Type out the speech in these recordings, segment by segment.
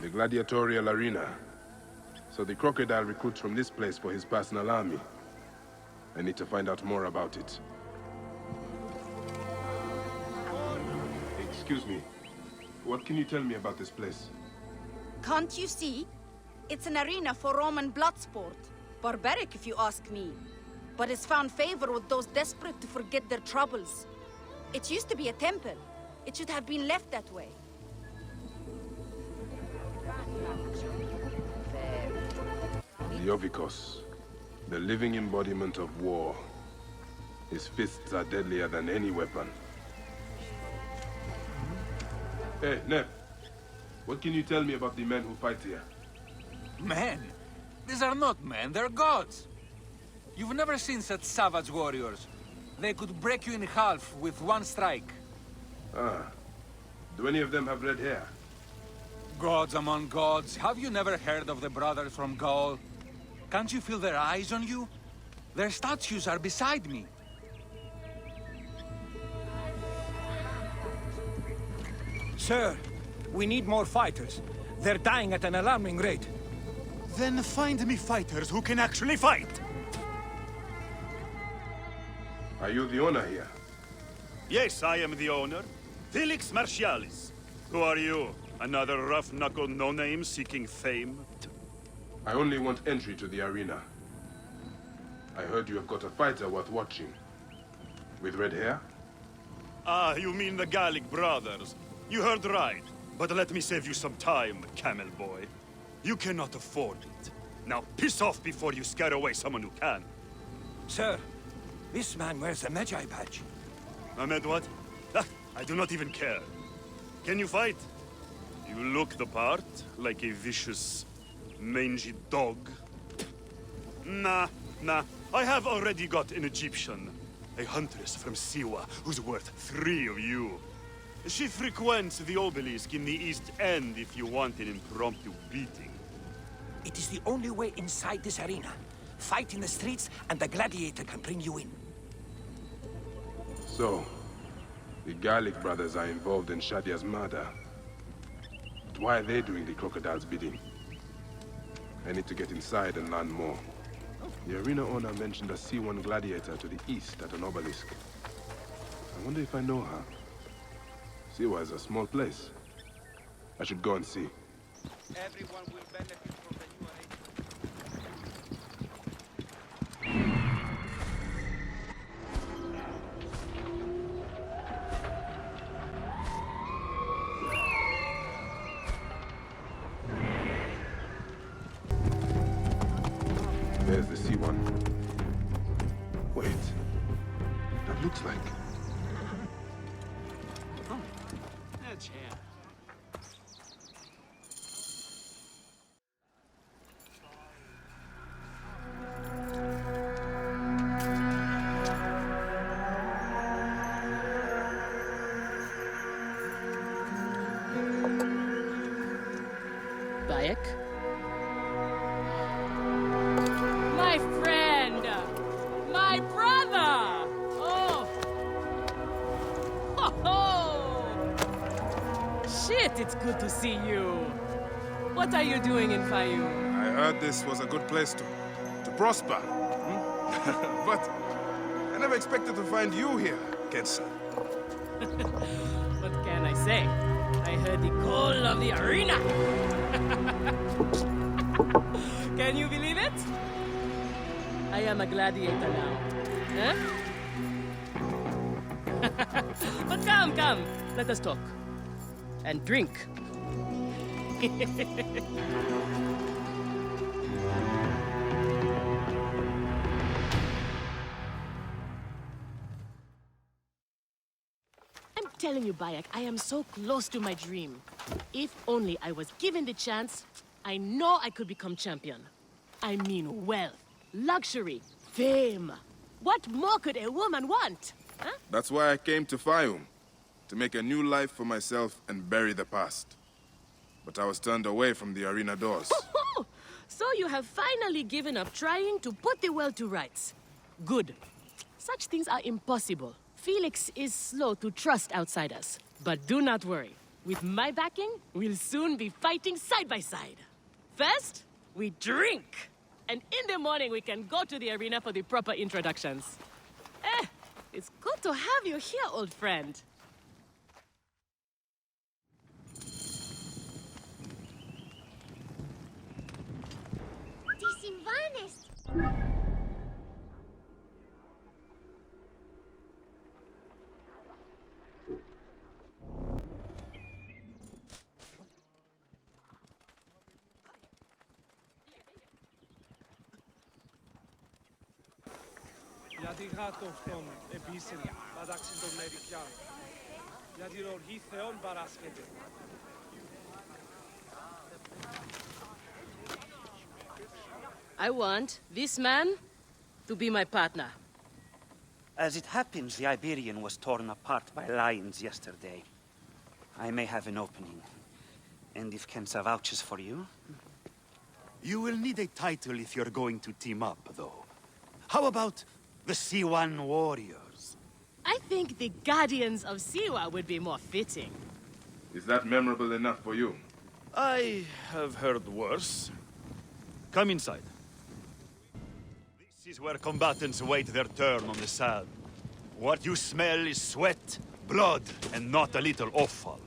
The gladiatorial arena. So the crocodile recruits from this place for his personal army. I need to find out more about it. Excuse me. What can you tell me about this place? Can't you see? It's an arena for Roman blood sport. Barbaric, if you ask me. But it's found favor with those desperate to forget their troubles. It used to be a temple. It should have been left that way. The Ovikos, the living embodiment of war. His fists are deadlier than any weapon. Hey, Nep. What can you tell me about the men who fight here? Men? These are not men, they're gods. You've never seen such savage warriors. They could break you in half with one strike. Ah. Do any of them have red hair? Gods among gods, have you never heard of the brothers from Gaul? Can't you feel their eyes on you? Their statues are beside me. Sir, we need more fighters. They're dying at an alarming rate. Then find me fighters who can actually fight! Are you the owner here? Yes, I am the owner. Felix Martialis. Who are you? Another rough-knuckle no-name seeking fame? I only want entry to the arena. I heard you have got a fighter worth watching. With red hair? Ah, you mean the Gallic brothers. You heard right. But let me save you some time, camel boy. You cannot afford it. Now piss off before you scare away someone who can. Sir, this man wears a Magi badge. Ahmed, what? Ah, I do not even care. Can you fight? You look the part, like a vicious, mangy dog. Nah. I have already got an Egyptian. A huntress from Siwa, who's worth 3 of you. She frequents the obelisk in the East End if you want an impromptu beating. It is the only way inside this arena. Fight in the streets, and the gladiator can bring you in. So, the Gallic brothers are involved in Shadia's murder. But why are they doing the crocodile's bidding? I need to get inside and learn more. The arena owner mentioned a C1 gladiator to the east at an obelisk. I wonder if I know her. Siwa is a small place. I should go and see. Everyone will benefit from the new arrangement. There's the C1. Wait. That looks like... A chair. Bayek? My friend! My brother! Oh! Ho ho! Shit, it's good to see you. What are you doing in Fayoum? I heard this was a good place to prosper. But I never expected to find you here, Kensa. What can I say? I heard the call of the arena! Can you believe it? I am a gladiator now. Huh? But come, let us talk. And drink. I'm telling you, Bayek, I am so close to my dream. If only I was given the chance, I know I could become champion. I mean wealth, luxury, fame. What more could a woman want? Huh? That's why I came to Fayum. To make a new life for myself and bury the past. But I was turned away from the arena doors. So you have finally given up trying to put the world to rights. Good. Such things are impossible. Felix is slow to trust outsiders. But do not worry. With my backing, we'll soon be fighting side by side. First, we drink. And in the morning, we can go to the arena for the proper introductions. It's good to have you here, old friend. Γιατί γάτο αυτόν επίσης μεταξύ των μερικιών. Γιατί οργή Θεόν παράσχεται. I want this man to be my partner. As it happens, the Iberian was torn apart by lions yesterday. I may have an opening. And if Kensa vouches for you... You will need a title if you're going to team up, though. How about the C1 Warriors? I think the Guardians of Siwa would be more fitting. Is that memorable enough for you? I have heard worse. Come inside. This is where combatants wait their turn on the sand. What you smell is sweat, blood, and not a little offal.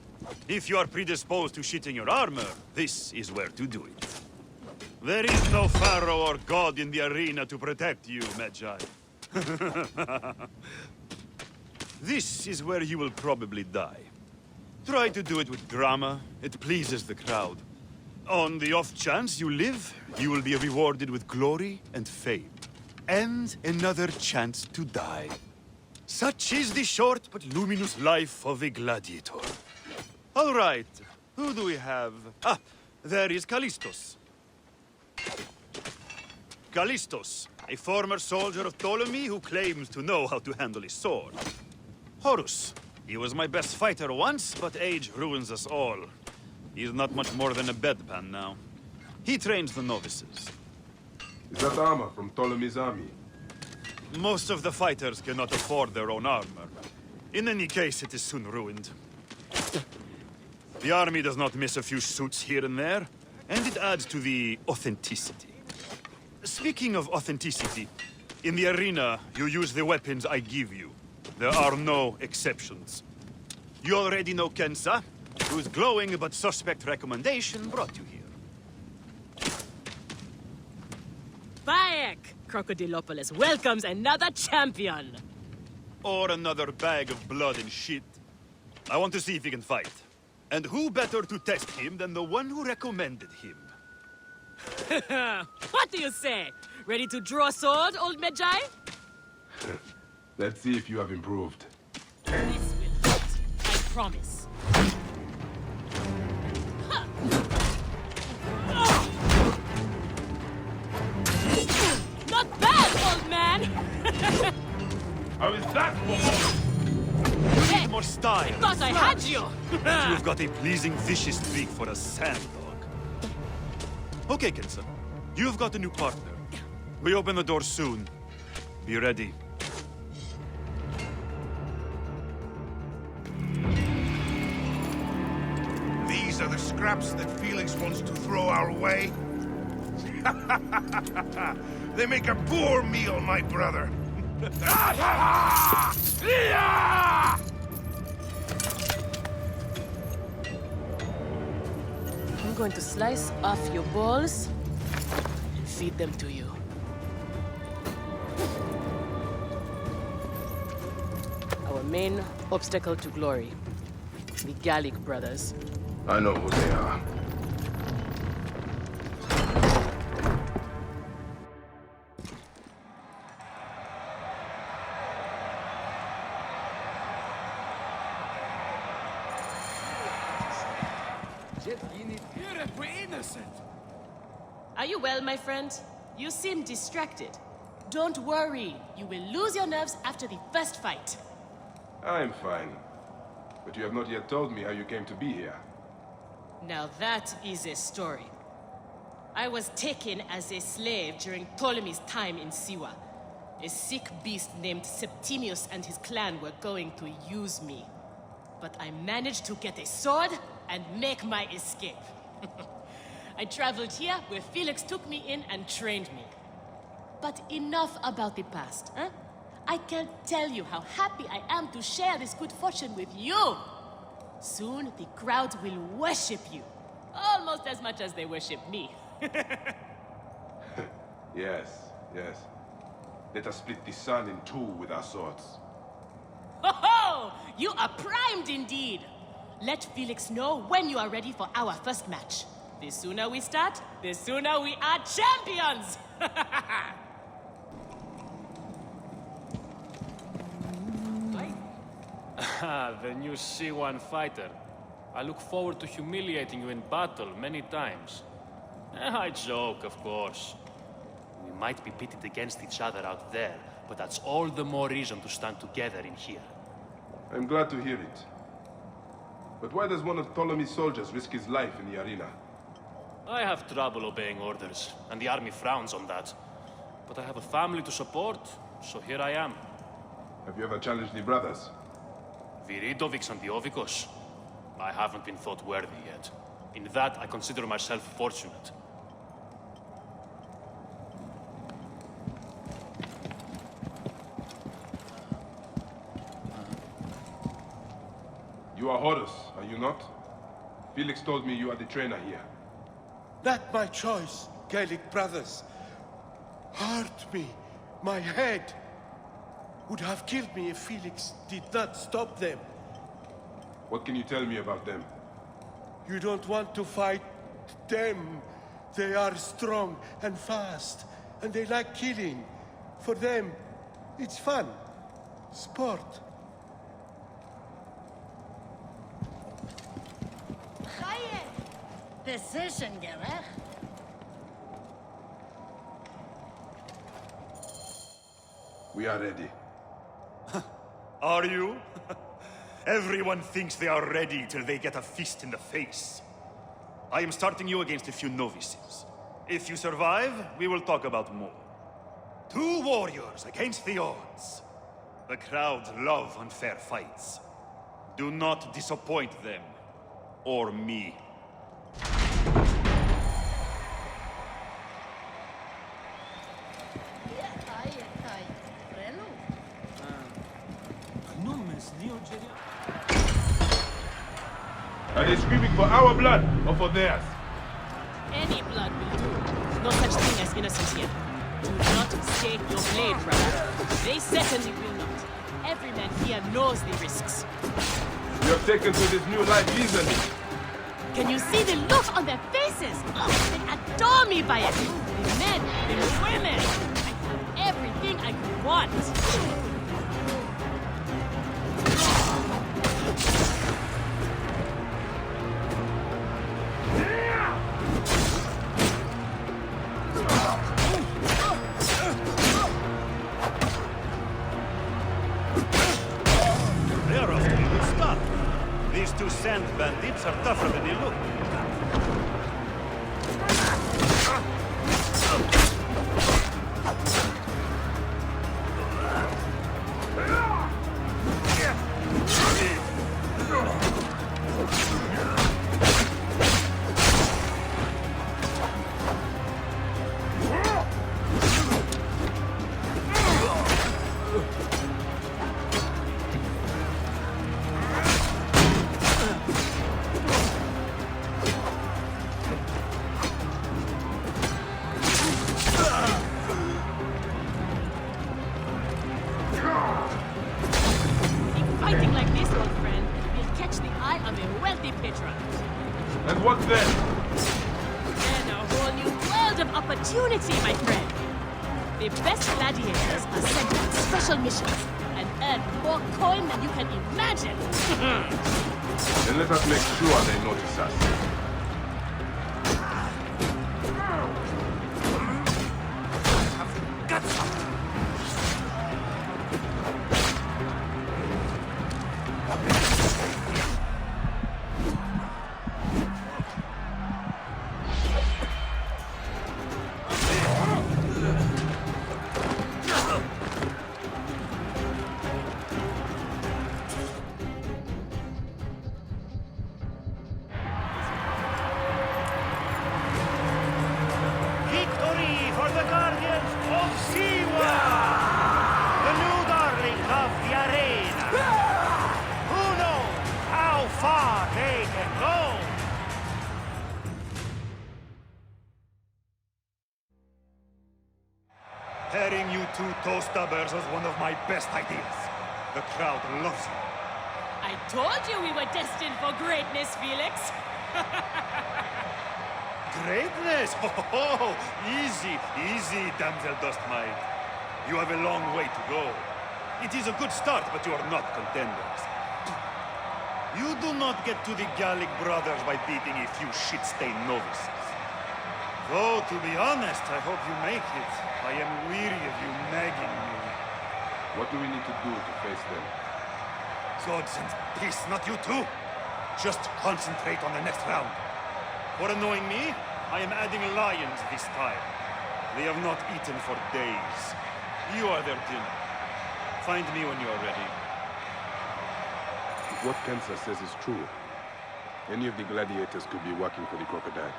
If you are predisposed to shit in your armor, this is where to do it. There is no pharaoh or god in the arena to protect you, Magi. This is where you will probably die. Try to do it with drama. It pleases the crowd. On the off chance you live, you will be rewarded with glory and fame. And another chance to die. Such is the short but luminous life of a gladiator. All right, who do we have? Ah, there is Callistos. Callistos, a former soldier of Ptolemy who claims to know how to handle a sword. Horus, he was my best fighter once, but age ruins us all. He's not much more than a bedpan now. He trains the novices. Is that armor from Ptolemy's army? Most of the fighters cannot afford their own armor. In any case, it is soon ruined. The army does not miss a few suits here and there, and it adds to the authenticity. Speaking of authenticity, in the arena, you use the weapons I give you. There are no exceptions. You already know Kensa, whose glowing but suspect recommendation brought you here. Bayek! Crocodilopolis welcomes another champion! Or another bag of blood and shit. I want to see if he can fight. And who better to test him than the one who recommended him? What do you say? Ready to draw a sword, old Magi? Let's see if you have improved. This will hurt, I promise. Not bad, old man! How is that Hey, More style. thought I had you! You've got a pleasing vicious streak for a sand dog. Okay, Kensa. You've got a new partner. We open the door soon. Be ready. These are the scraps that Felix wants to throw our way? They make a poor meal, my brother. I'm going to slice off your balls and feed them to you. Our main obstacle to glory, the Gallic brothers. I know who they are. You're innocent. Are you well, my friend? You seem distracted. Don't worry. You will lose your nerves after the first fight. I'm fine. But you have not yet told me how you came to be here. Now that is a story. I was taken as a slave during Ptolemy's time in Siwa. A sick beast named Septimius and his clan were going to use me. But I managed to get a sword and make my escape. I traveled here where Felix took me in and trained me. But enough about the past, huh? I can't tell you how happy I am to share this good fortune with you. Soon the crowd will worship you. Almost as much as they worship me. Yes, yes. Let us split the sun in two with our swords. Ho ho! You are primed indeed! Let Felix know when you are ready for our first match. The sooner we start, the sooner we are champions! The new C1 fighter. I look forward to humiliating you in battle many times. I joke, of course. We might be pitted against each other out there, but that's all the more reason to stand together in here. I'm glad to hear it. But why does one of Ptolemy's soldiers risk his life in the arena? I have trouble obeying orders, and the army frowns on that. But I have a family to support, so here I am. Have you ever challenged the brothers? Viridovics and the Ovikos? I haven't been thought worthy yet. In that, I consider myself fortunate. You are Horus, are you not? Felix told me you are the trainer here. Not my choice, Gaelic brothers. Hurt me. My head would have killed me if Felix did not stop them. What can you tell me about them? You don't want to fight them. They are strong and fast, and they like killing. For them, it's fun. Sport. Decision, Gamer. We are ready. Are you? Everyone thinks they are ready till they get a fist in the face. I am starting you against a few novices. If you survive, we will talk about more. 2 warriors against the odds. The crowds love unfair fights. Do not disappoint them. Or me. Are they screaming for our blood or for theirs? Any blood will do. No such thing as innocence here. Do not stake your blade, brother. They certainly will not. Every man here knows the risks. You have taken to this new life easily. Can you see the look on their faces? Oh, they adore me by it. The men, the women. I have everything I could want. These 2 sand bandits are tougher than they look. Fighting like this, old friend, will catch the eye of a wealthy patron. And what then? Then a whole new world of opportunity, my friend. The best gladiators are sent on special missions and earn more coin than you can imagine. Then let us make sure they notice us. for the guardians of Siwa! The new darling of the arena! Who knows how far they can go? Pairing you two toe-stubbers was one of my best ideas. The crowd loves you. I told you we were destined for greatness, Felix. Greatness! Oh, easy, easy, damsel dust mite. You have a long way to go. It is a good start, but you are not contenders. You do not get to the Gallic brothers by beating a few shit-stained novices. Though, to be honest, I hope you make it. I am weary of you nagging me. What do we need to do to face them? Gods and peace, not you too. Just concentrate on the next round. For annoying me, I am adding lions this time. They have not eaten for days. You are their dinner. Find me when you are ready. If what Kensa says is true, any of the gladiators could be working for the crocodile.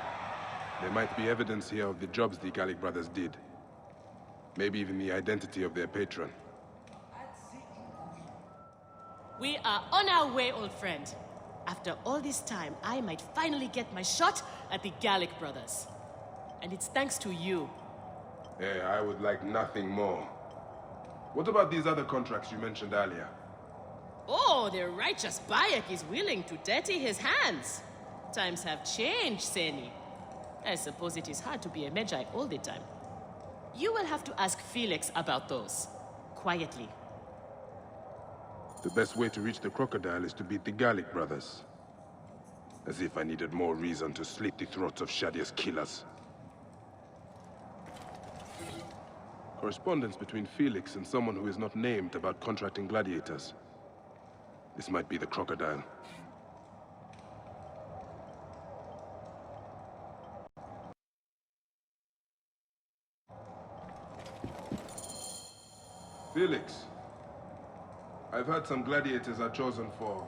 There might be evidence here of the jobs the Gallic brothers did. Maybe even the identity of their patron. We are on our way, old friend. After all this time, I might finally get my shot at the Gallic brothers. And it's thanks to you. Hey, I would like nothing more. What about these other contracts you mentioned earlier? Oh, the righteous Bayek is willing to dirty his hands. Times have changed, Seni. I suppose it is hard to be a Magi all the time. You will have to ask Felix about those. Quietly. The best way to reach the crocodile is to beat the Gallic brothers. As if I needed more reason to slit the throats of Shadia's killers. Correspondence between Felix and someone who is not named about contracting gladiators. This might be the crocodile. Felix, I've heard some gladiators are chosen for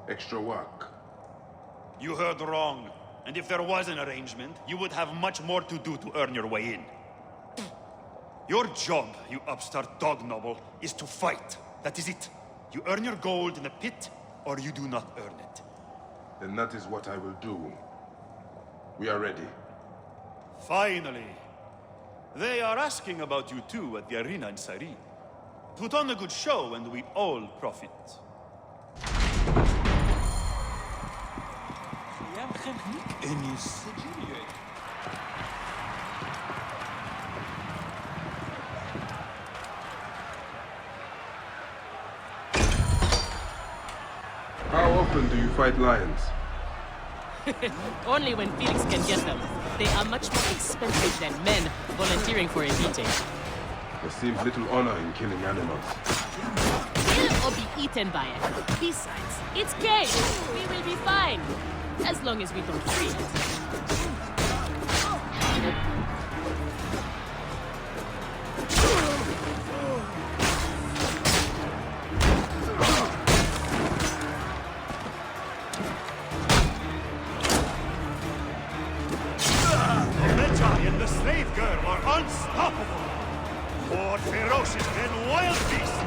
extra work. You heard wrong. And if there was an arrangement, you would have much more to do to earn your way in. Your job, you upstart dog noble, is to fight. That is it. You earn your gold in the pit, or you do not earn it. Then that is what I will do. We are ready. Finally. They are asking about you too at the arena in Cyrene. Put on a good show and we all profit. How often do you fight lions? Only when Felix can get them. They are much more expensive than men volunteering for a beating. There seems little honor in killing animals. Kill or be eaten by it. Besides, it's cage. We will be fine. As long as we don't free it. The slave girl are unstoppable! More ferocious than wild beasts!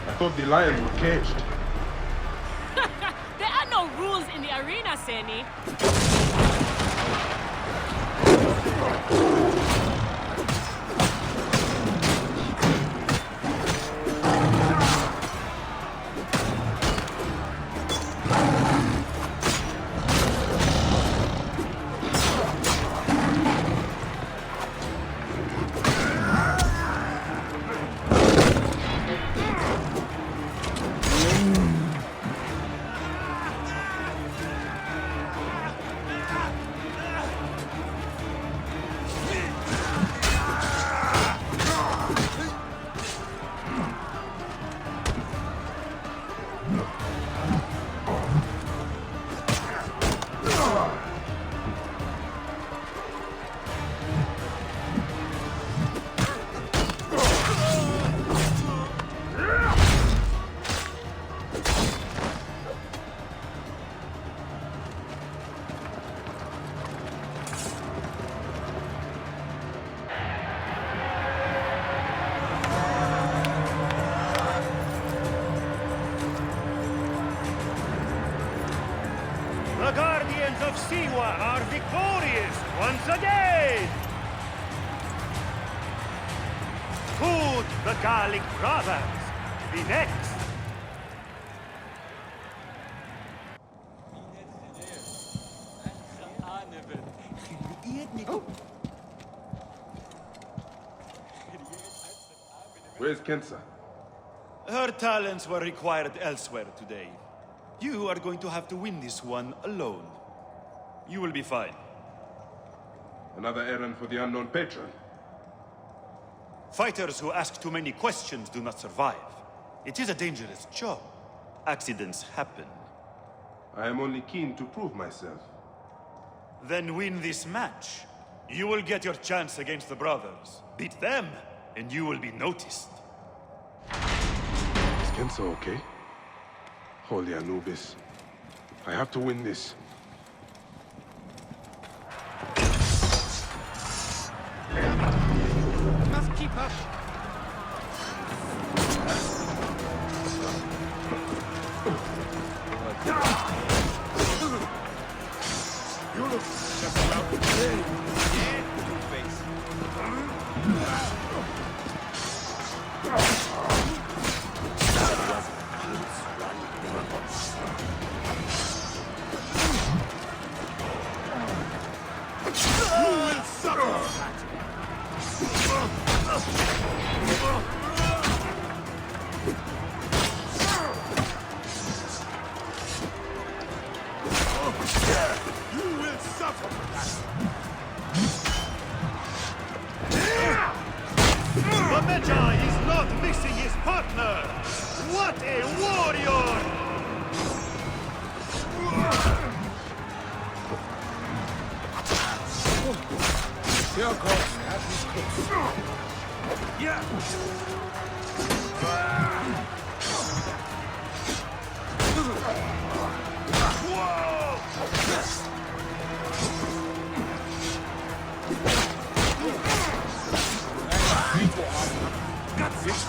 I thought the lions were caged. There are no rules in the arena, Seni. Siwa are victorious once again! Could the Gallic brothers be next? Where's Kensa? Her talents were required elsewhere today. You are going to have to win this one alone. You will be fine. Another errand for the unknown patron? Fighters who ask too many questions do not survive. It is a dangerous job. Accidents happen. I am only keen to prove myself. Then win this match. You will get your chance against the brothers. Beat them, and you will be noticed. Is Kensa okay? Holy Anubis. I have to win this. Must keep up. You look just about the same. Yeah, Two-Face. You will suffer! You will suffer! The Magi is not missing his partner! What a warrior! Here goes at his close. Yeah! Got this.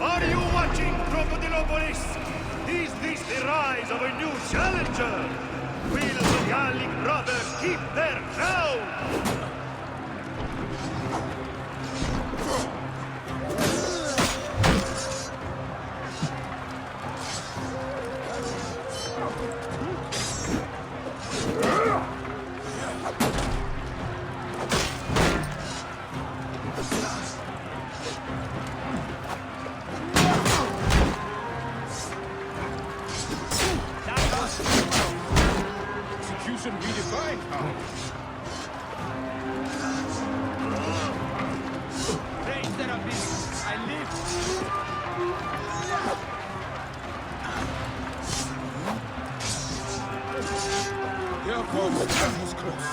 Are you watching, Crocodilopolis? Is this the rise of a new challenger? Will the Gallic brothers keep their crown? Execution redefined, huh? Praise the abyss. I live. Here goes at his close.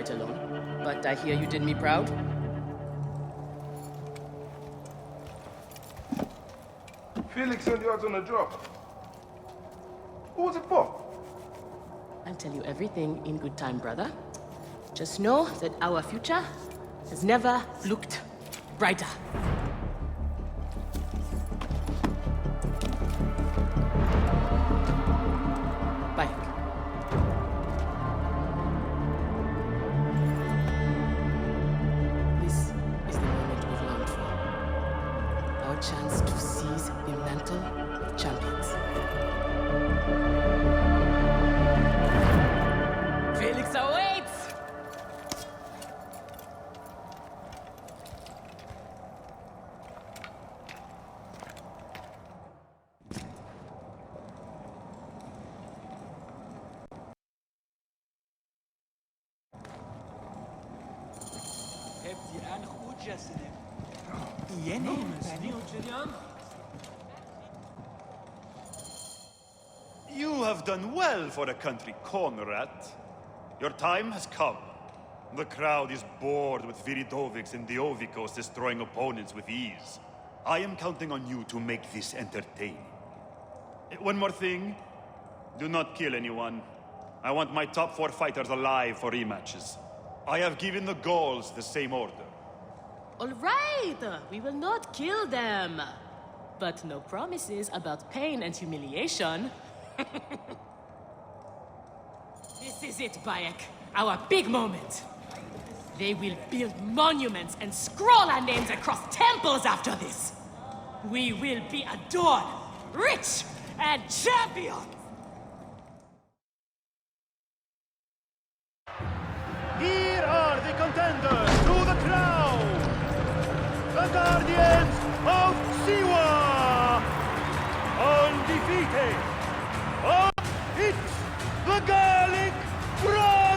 fight alone. But I hear you did me proud. Felix sent you out on a job. Who was it for? I'll tell you everything in good time, brother. Just know that our future has never looked brighter. Bye. This is the moment we've longed for. Our chance to seize the mantle of champions. Felix awaits! You have done well for a country corner rat. Your time has come. The crowd is bored with Viridovics and Diovikos destroying opponents with ease. I am counting on you to make this entertaining. One more thing. Do not kill anyone. I want my top 4 fighters alive for rematches. I have given the Gauls the same order. All right, we will not kill them. But no promises about pain and humiliation. This is it, Bayek. Our big moment. They will build monuments and scroll our names across temples after this. We will be adored, rich, and champions! Here are the contenders to the crown! The Guardians of Siwa! Undefeated! Oh, it's the Gallic Brothers!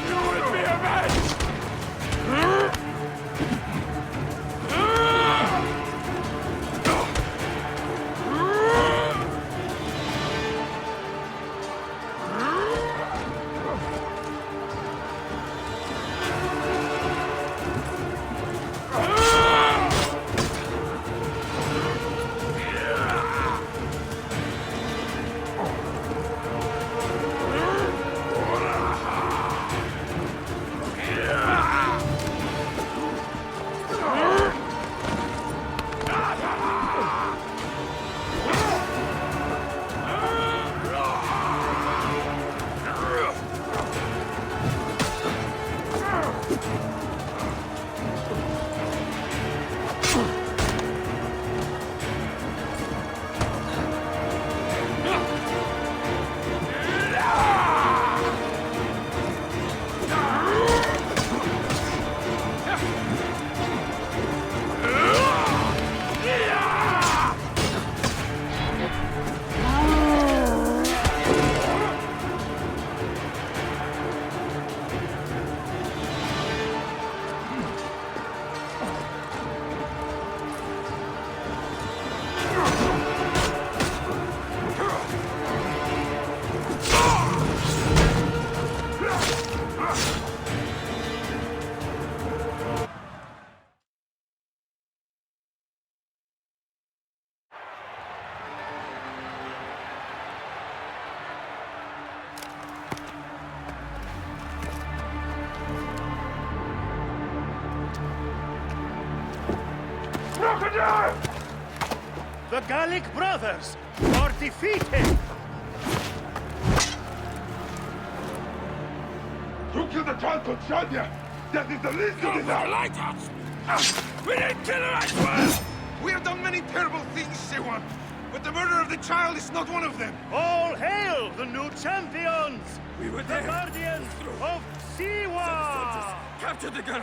You will be avenged! Crocodile! The Gallic brothers are defeated! You killed the child called Shadia! That is the least you deserve! We didn't kill her, I swear! We have done many terrible things, Siwan, but the murder of the child is not one of them. All hail the new champions! We were The there. guardians of Siwa! Capture the girl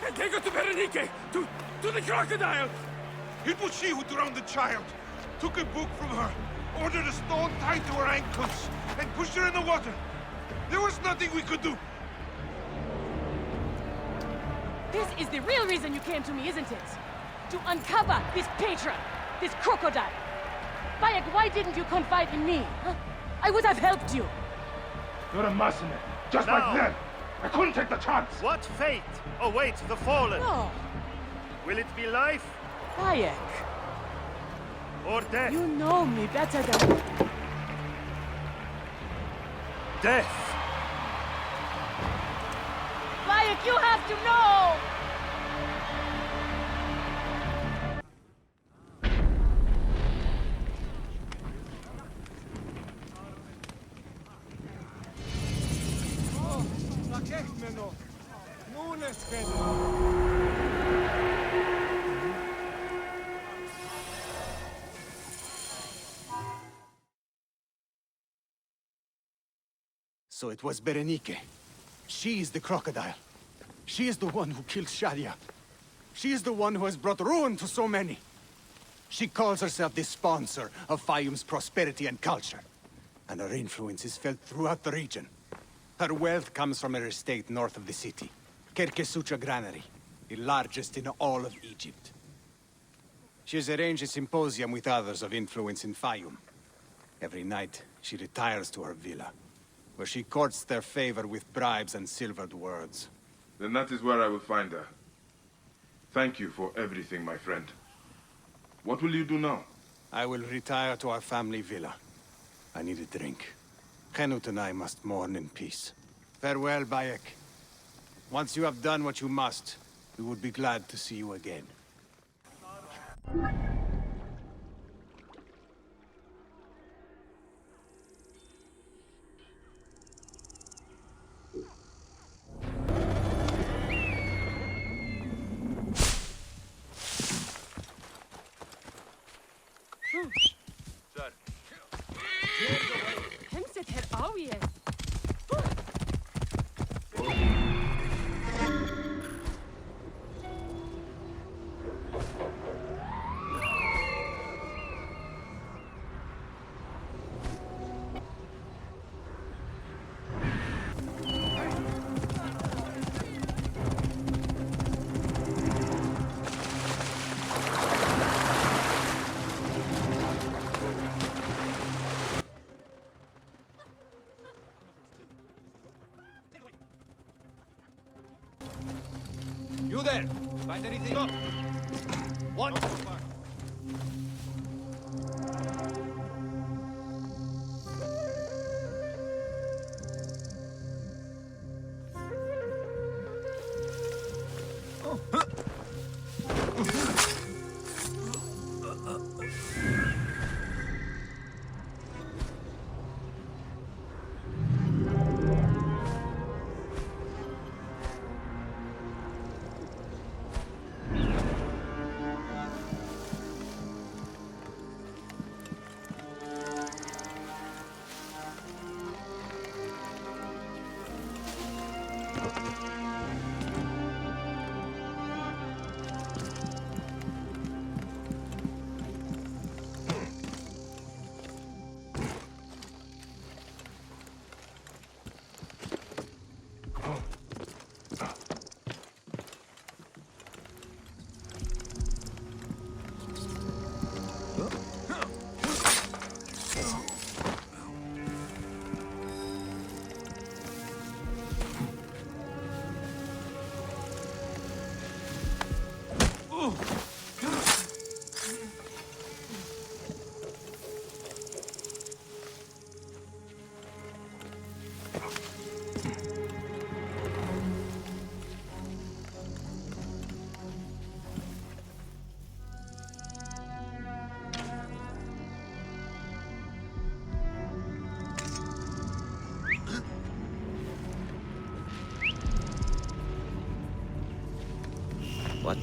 and take her to Berenike, to the crocodile! It was she who drowned the child, took a book from her, ordered a stone tied to her ankles, and pushed her in the water. There was nothing we could do. This is the real reason you came to me, isn't it? To uncover this patron, this crocodile. Bayek, why didn't you confide in me? Huh? I would have helped you. You're a mercenary, just Now. like them! I couldn't take the chance! What fate awaits the fallen? No, Will it be life Bayek, or death? you know me better than... Death! Bayek, you have to know! Rakekmeno. Nunes kene. So it was Berenike. She is the crocodile. She is the one who killed Shadia. She is the one who has brought ruin to so many. She calls herself the sponsor of Fayum's prosperity and culture. And her influence is felt throughout the region. Her wealth comes from her estate north of the city. Kerkesucha Granary, the largest in all of Egypt. She has arranged a symposium with others of influence in Fayum. Every night, she retires to her villa, where she courts their favor with bribes and silvered words. Then that is where I will find her. Thank you for everything, my friend. What will you do now? I will retire to our family villa. I need a drink. Henut and I must mourn in peace. Farewell, Bayek. Once you have done what you must, we would be glad to see you again. Hemset her awie. You there! Find anything? Stop! What? What?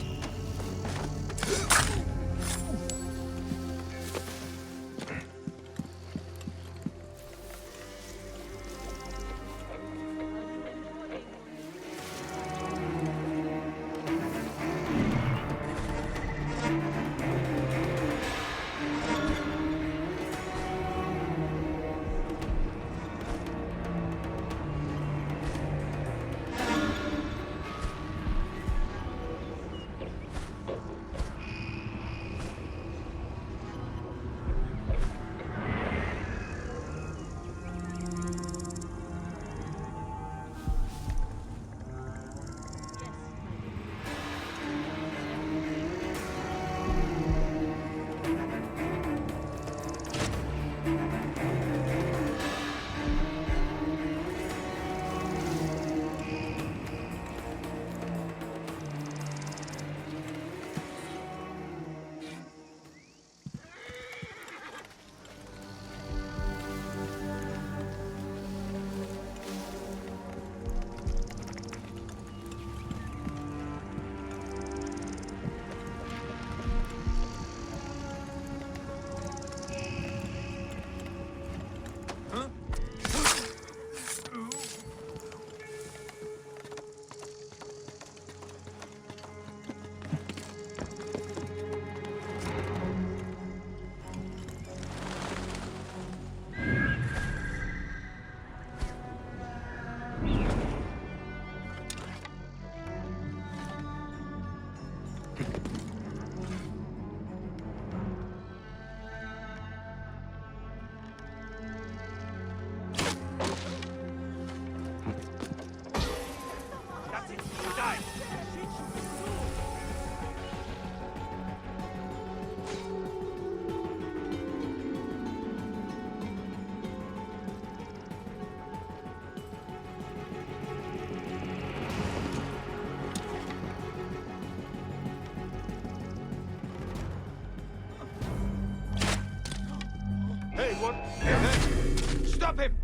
Hey, what? Hey, stop him!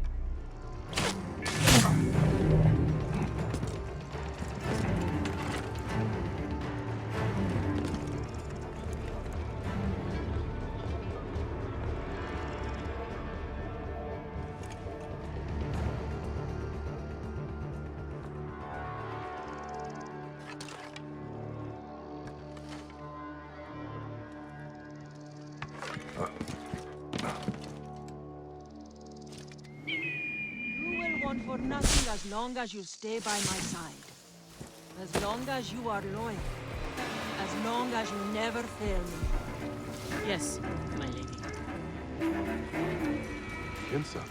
For nothing as long as you stay by my side. As long as you are loyal. As long as you never fail me. Yes, my lady. Kensa,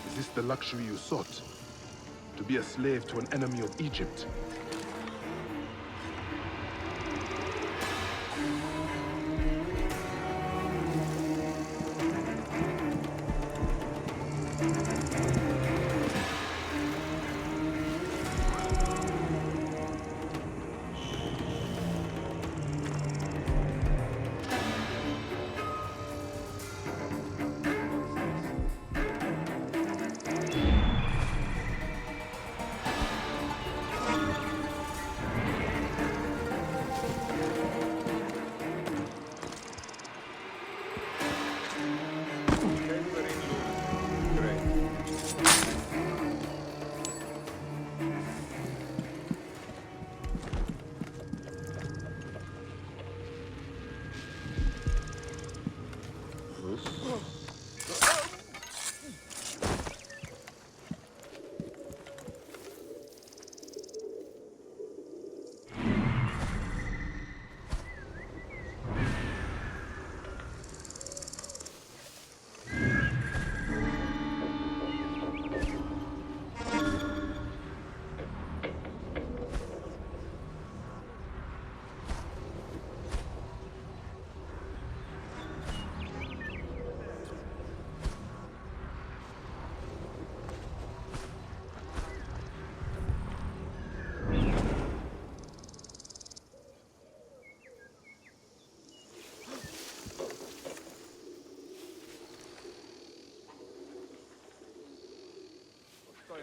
is this the luxury you sought? To be a slave to an enemy of Egypt? Going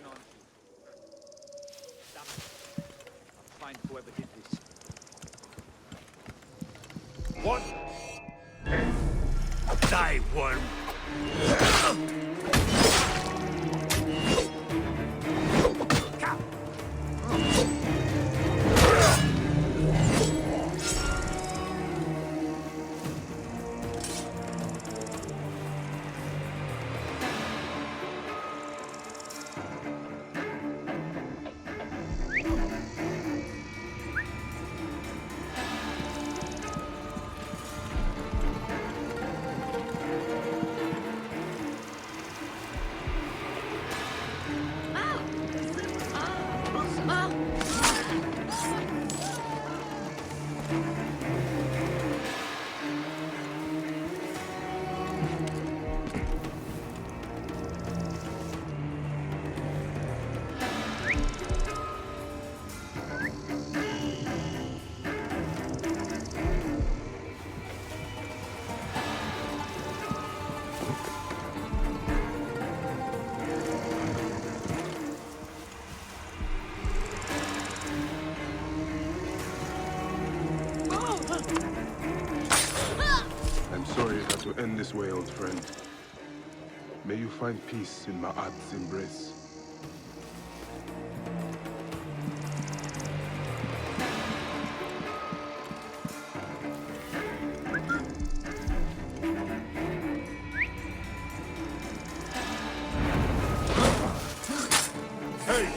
on? Damn it. I'll find whoever did this. What? Die, worm! Sorry it had to end this way, old friend. May you find peace in Ma'at's embrace. Hey!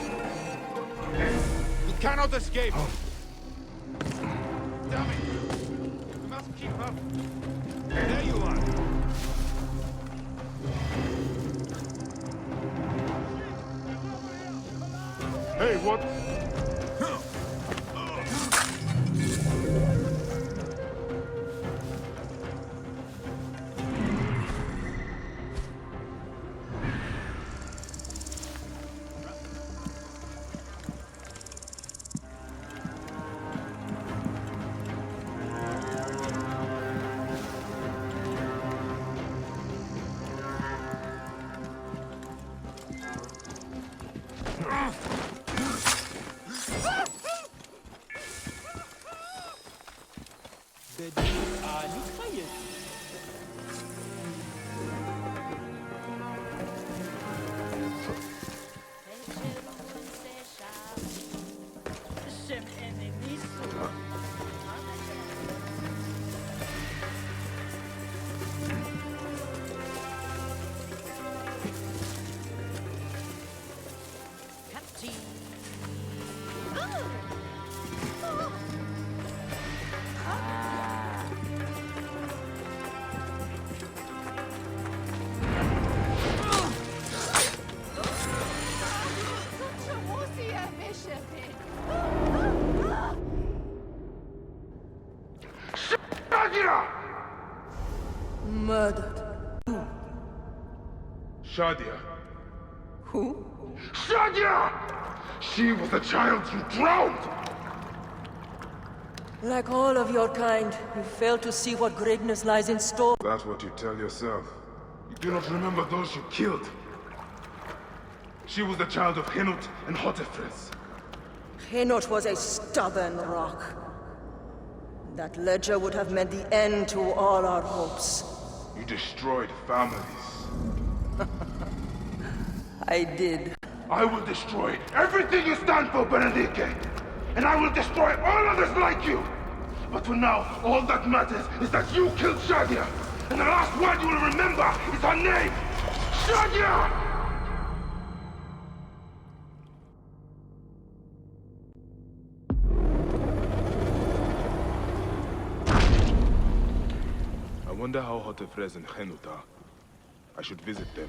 You cannot escape! Damn it! We must keep up! There you are! Hey, what? Shadia. Who? Shadia! She was the child you drowned! Like all of your kind, you fail to see what greatness lies in store. That's what you tell yourself. You do not remember those you killed. She was the child of Henut and Hotefres. Henot was a stubborn rock. That ledger would have meant the end to all our hopes. You destroyed families. I did. I will destroy everything you stand for, Berenice! And I will destroy all others like you! But for now, all that matters is that you killed Shadia! And the last word you will remember is her name! Shadia! I wonder how Hotefres and Henut are. I should visit them.